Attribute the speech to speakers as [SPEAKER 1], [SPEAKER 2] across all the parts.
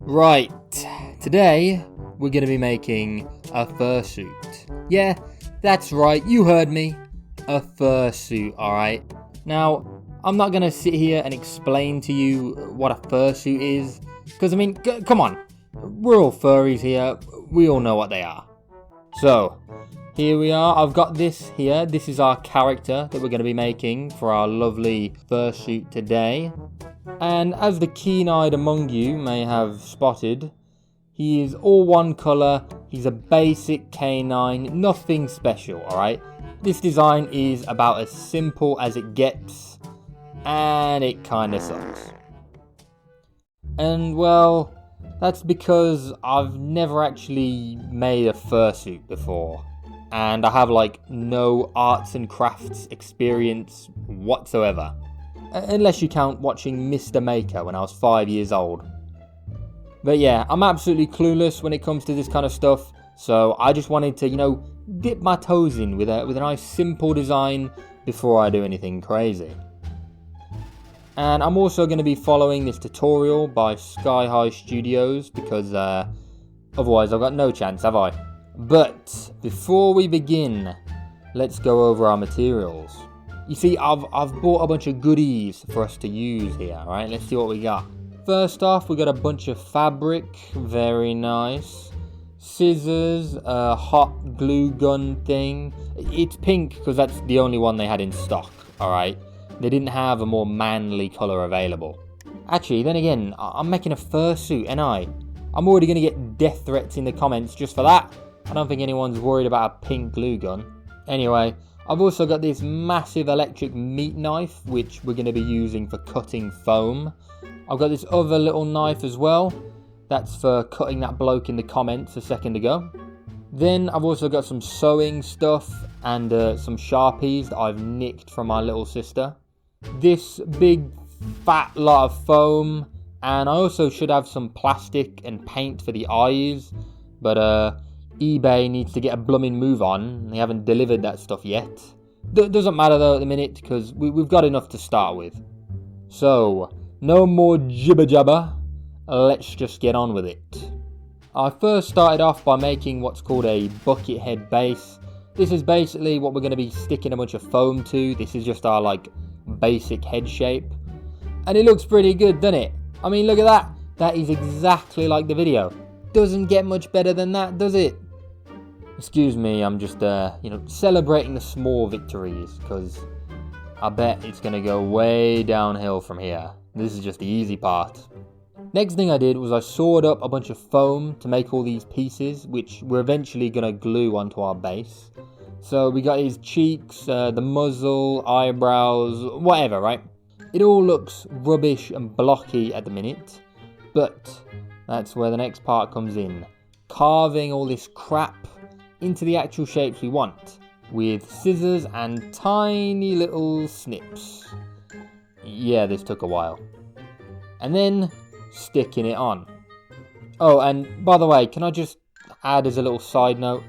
[SPEAKER 1] Right, today we're going to be making a fursuit. Yeah, that's right, you heard me. A fursuit, alright? Now, I'm not going to sit here and explain to you what a fursuit is, because I mean, come on, we're all furries here, we all know what they are. So, here we are, I've got this here, this is our character that we're going to be making for our lovely fursuit today. And as the keen-eyed among you may have spotted, he is all one colour, he's a basic canine, nothing special, alright? This design is about as simple as it gets, and it kinda sucks. And well, that's because I've never actually made a fursuit before, and I have like no arts and crafts experience whatsoever. Unless you count watching Mr. Maker when I was 5 years old. But yeah, I'm absolutely clueless when it comes to this kind of stuff. So I just wanted to, dip my toes in with a nice simple design before I do anything crazy. And I'm also going to be following this tutorial by Sky High Studios because otherwise I've got no chance, have I? But before we begin, let's go over our materials. You see, I've bought a bunch of goodies for us to use here, right? Let's see what we got. First off, we got a bunch of fabric, very nice. Scissors, a hot glue gun thing. It's pink because that's the only one they had in stock, alright? They didn't have a more manly colour available. Actually, then again, I'm making a fursuit, ain't I? I'm already going to get death threats in the comments just for that. I don't think anyone's worried about a pink glue gun. Anyway, I've also got this massive electric meat knife, which we're going to be using for cutting foam. I've got this other little knife as well. That's for cutting that bloke in the comments a second ago. Then I've also got some sewing stuff and some Sharpies that I've nicked from my little sister. This big fat lot of foam. And I also should have some plastic and paint for the eyes. But eBay needs to get a blooming move on. They haven't delivered that stuff yet. Doesn't matter though at the minute because we've got enough to start with. So, no more jibber jabber. Let's just get on with it. I first started off by making what's called a bucket head base. This is basically what we're going to be sticking a bunch of foam to. This is just our basic head shape. And it looks pretty good, doesn't it? I mean, look at that. That is exactly like the video. Doesn't get much better than that, does it? Excuse me, I'm just, celebrating the small victories, because I bet it's going to go way downhill from here. This is just the easy part. Next thing I did was I sawed up a bunch of foam to make all these pieces, which we're eventually going to glue onto our base. So we got his cheeks, the muzzle, eyebrows, whatever, right? It all looks rubbish and blocky at the minute, but that's where the next part comes in. Carving all this crap into the actual shapes we want with scissors and tiny little snips. Yeah, this took a while. And then sticking it on. Oh, and by the way, can I just add as a little side note?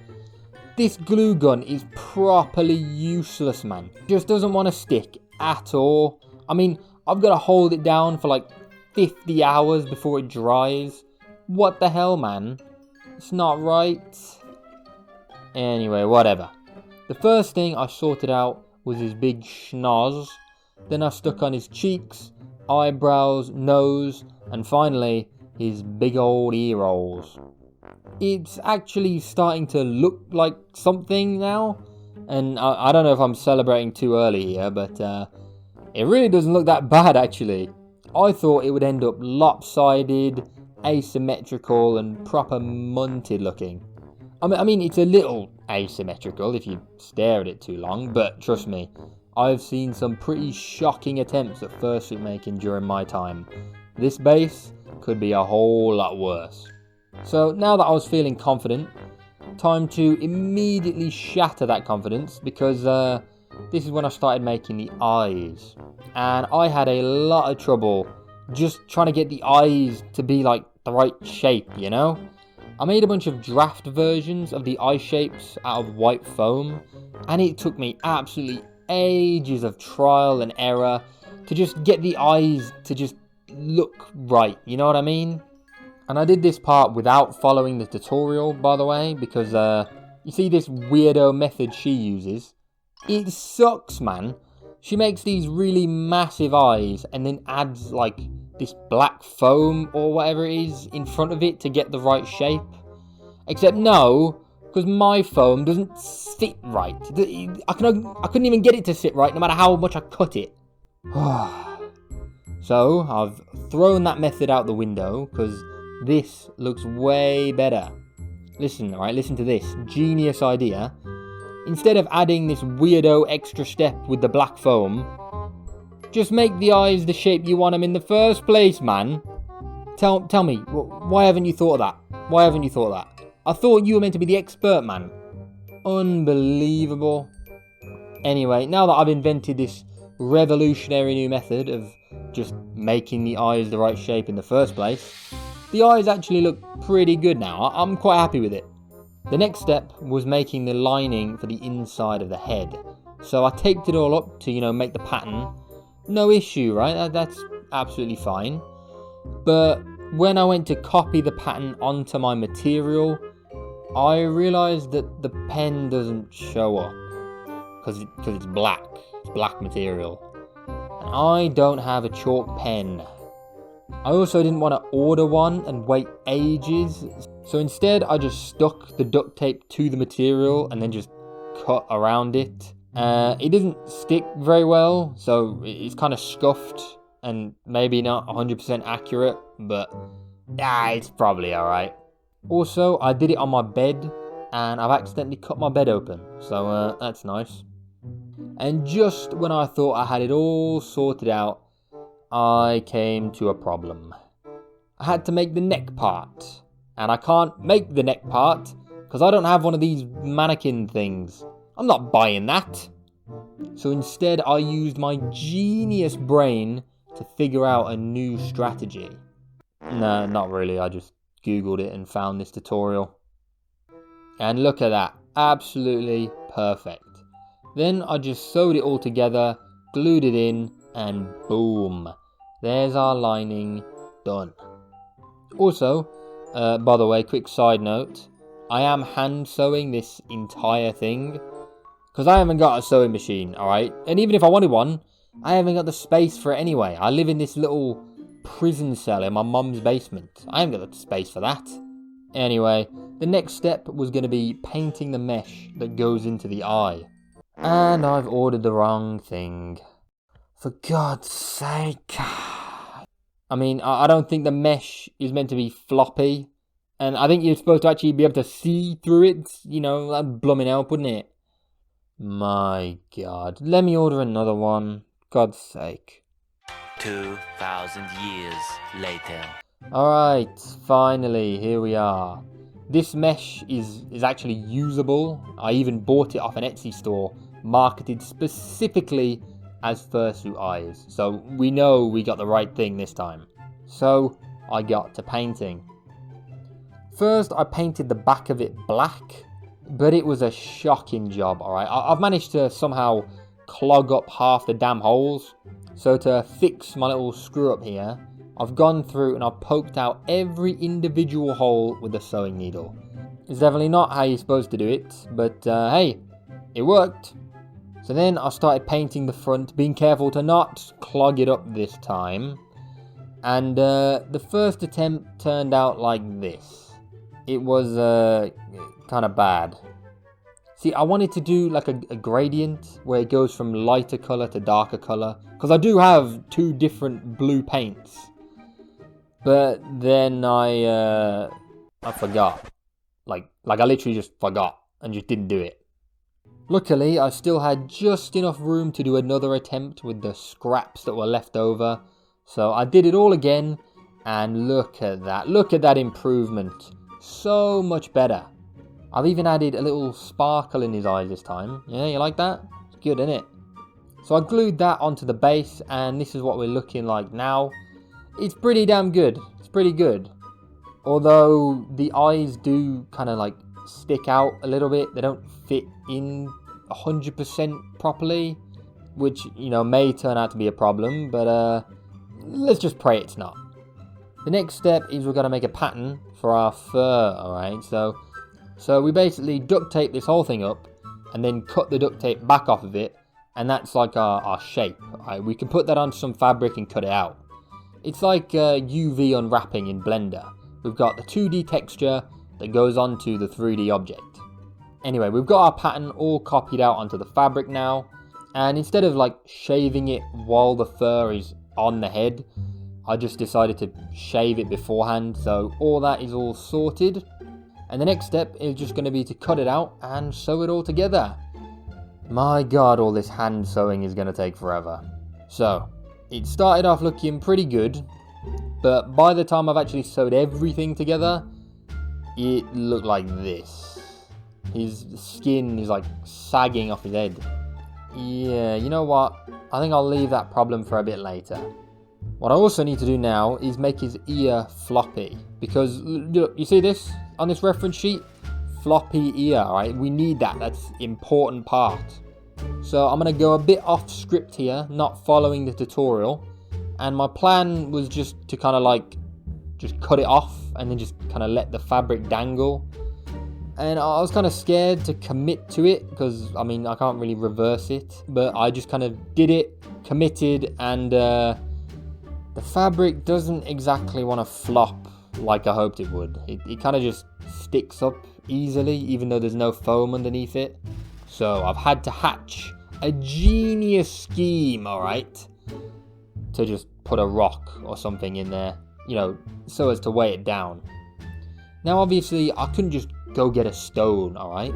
[SPEAKER 1] This glue gun is properly useless, man. Just doesn't want to stick at all. I mean, I've got to hold it down for 50 hours before it dries. What the hell, man? It's not right. Anyway, whatever. The first thing I sorted out was his big schnoz. Then I stuck on his cheeks, eyebrows, nose, and finally his big old ear rolls. It's actually starting to look like something now. And I don't know if I'm celebrating too early here, but it really doesn't look that bad actually. I thought it would end up lopsided, asymmetrical and proper munted looking. I mean, it's a little asymmetrical if you stare at it too long, but trust me, I've seen some pretty shocking attempts at fursuit making during my time. This base could be a whole lot worse. So now that I was feeling confident, time to immediately shatter that confidence because this is when I started making the eyes. And I had a lot of trouble just trying to get the eyes to be the right shape, I made a bunch of draft versions of the eye shapes out of white foam, and it took me absolutely ages of trial and error to just get the eyes to just look right, you know what I mean? And I did this part without following the tutorial, by the way, because you see this weirdo method she uses? It sucks, man. She makes these really massive eyes and then adds like this black foam or whatever it is in front of it to get the right shape. Except no, because my foam doesn't sit right. I couldn't even get it to sit right no matter how much I cut it. So I've thrown that method out the window because this looks way better. Listen, alright, listen to this. Genius idea. Instead of adding this weirdo extra step with the black foam, just make the eyes the shape you want them in the first place, man. Tell me, why haven't you thought of that? Why haven't you thought of that? I thought you were meant to be the expert, man. Unbelievable. Anyway, now that I've invented this revolutionary new method of just making the eyes the right shape in the first place, the eyes actually look pretty good now. I'm quite happy with it. The next step was making the lining for the inside of the head. So I taped it all up to, make the pattern. No issue, right? That's absolutely fine. But when I went to copy the pattern onto my material, I realised that the pen doesn't show up. Because it's black. It's black material. And I don't have a chalk pen. I also didn't want to order one and wait ages. So instead I just stuck the duct tape to the material and then just cut around it. It doesn't stick very well, so it's kind of scuffed and maybe not 100% accurate, but it's probably alright. Also, I did it on my bed and I've accidentally cut my bed open, so that's nice. And just when I thought I had it all sorted out, I came to a problem. I had to make the neck part, and I can't make the neck part because I don't have one of these mannequin things. I'm not buying that. So instead I used my genius brain to figure out a new strategy. No, not really, I just googled it and found this tutorial. And look at that, absolutely perfect. Then I just sewed it all together, glued it in, and boom. There's our lining done. Also, by the way, quick side note, I am hand sewing this entire thing because I haven't got a sewing machine, alright? And even if I wanted one, I haven't got the space for it anyway. I live in this little prison cell in my mum's basement. I haven't got the space for that. Anyway, the next step was going to be painting the mesh that goes into the eye. And I've ordered the wrong thing. For God's sake. I mean, I don't think the mesh is meant to be floppy. And I think you're supposed to actually be able to see through it. That'd blooming help, wouldn't it? My God. Let me order another one. God's sake.
[SPEAKER 2] 2,000 years later.
[SPEAKER 1] Alright, finally, here we are. This mesh is actually usable. I even bought it off an Etsy store, marketed specifically as fursuit eyes. So we know we got the right thing this time. So I got to painting. First I painted the back of it black, but it was a shocking job, alright. I've managed to somehow clog up half the damn holes. So to fix my little screw up here, I've gone through and I've poked out every individual hole with a sewing needle. It's definitely not how you're supposed to do it, but hey, it worked. So then I started painting the front, being careful to not clog it up this time. And the first attempt turned out like this. It was kind of bad. See, I wanted to do like a gradient where it goes from lighter colour to darker colour. Because I do have two different blue paints. But then I forgot. Like I literally just forgot and just didn't do it. Luckily, I still had just enough room to do another attempt with the scraps that were left over. So I did it all again, and look at that. Look at that improvement. So much better. I've even added a little sparkle in his eyes this time. Yeah, you like that? It's good, isn't it? So I glued that onto the base, and this is what we're looking like now. It's pretty damn good. It's pretty good. Although the eyes do kind of like stick out a little bit. They don't fit in 100% properly, which, may turn out to be a problem, but let's just pray it's not. The next step is we're going to make a pattern for our fur, alright? So we basically duct tape this whole thing up and then cut the duct tape back off of it, and that's like our shape. Right? We can put that onto some fabric and cut it out. It's like UV unwrapping in Blender. We've got the 2D texture that goes onto the 3D object. Anyway, we've got our pattern all copied out onto the fabric now, and instead of like shaving it while the fur is on the head, I just decided to shave it beforehand, so all that is all sorted. And the next step is just going to be to cut it out and sew it all together. My god, all this hand sewing is going to take forever. So, it started off looking pretty good, but by the time I've actually sewed everything together, it looked like this. His skin is like sagging off his head. Yeah, you know what? I think I'll leave that problem for a bit later. What I also need to do now is make his ear floppy. Because, look, you see this on this reference sheet? Floppy ear, right? We need that. That's important part. So I'm going to go a bit off script here, not following the tutorial. And my plan was just to kind of like, just cut it off and then just kind of let the fabric dangle. And I was kind of scared to commit to it because, I mean, I can't really reverse it. But I just kind of did it, committed, and the fabric doesn't exactly want to flop like I hoped it would. It kind of just sticks up easily, even though there's no foam underneath it. So I've had to hatch a genius scheme, alright, to just put a rock or something in there, you know, so as to weigh it down. Now, obviously, I couldn't just go get a stone, alright?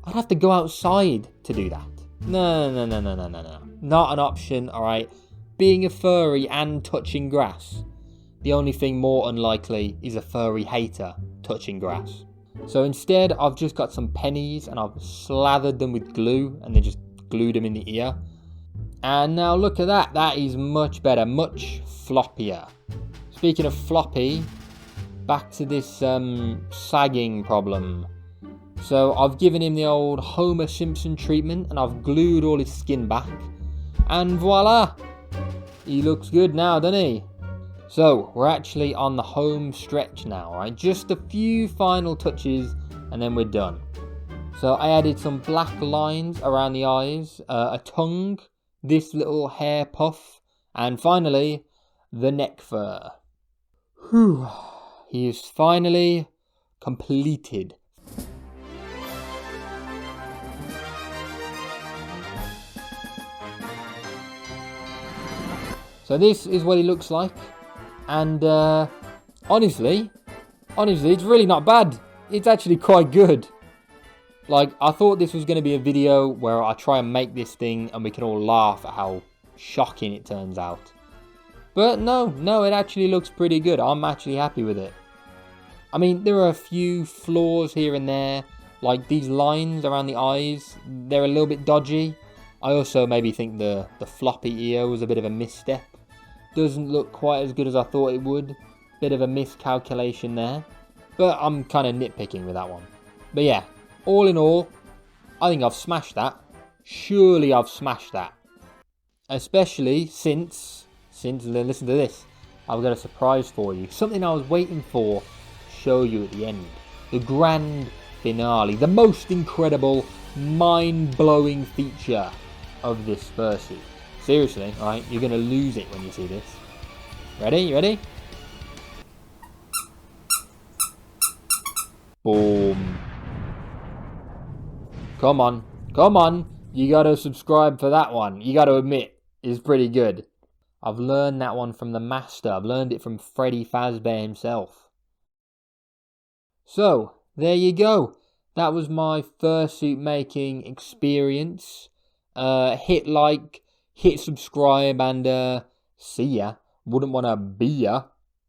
[SPEAKER 1] I'd have to go outside to do that. No. Not an option, alright? Being a furry and touching grass, the only thing more unlikely is a furry hater touching grass. So instead, I've just got some pennies and I've slathered them with glue and then just glued them in the ear. And now look at that. That is much better, much floppier. Speaking of floppy, back to this sagging problem. So I've given him the old Homer Simpson treatment and I've glued all his skin back. And voila! He looks good now, doesn't he? So, we're actually on the home stretch now, right? Just a few final touches and then we're done. So, I added some black lines around the eyes, a tongue, this little hair puff, and finally, the neck fur. Whew. He is finally completed. So this is what he looks like, and honestly, it's really not bad. It's actually quite good. Like, I thought this was going to be a video where I try and make this thing and we can all laugh at how shocking it turns out. But no, it actually looks pretty good. I'm actually happy with it. I mean, there are a few flaws here and there, like these lines around the eyes, they're a little bit dodgy. I also maybe think the floppy ear was a bit of a misstep. Doesn't look quite as good as I thought it would. Bit of a miscalculation there. But I'm kind of nitpicking with that one. But yeah, all in all, I think I've smashed that. Surely I've smashed that. Especially since, listen to this. I've got a surprise for you. Something I was waiting for to show you at the end. The grand finale. The most incredible, mind-blowing feature of this fursuit. Seriously, alright, you're going to lose it when you see this. Ready? You ready? Boom. Come on. You got to subscribe for that one. You got to admit, it's pretty good. I've learned that one from the master. I've learned it from Freddy Fazbear himself. So, there you go. That was my fursuit making experience. Hit like, hit subscribe, and see ya. Wouldn't want to be ya.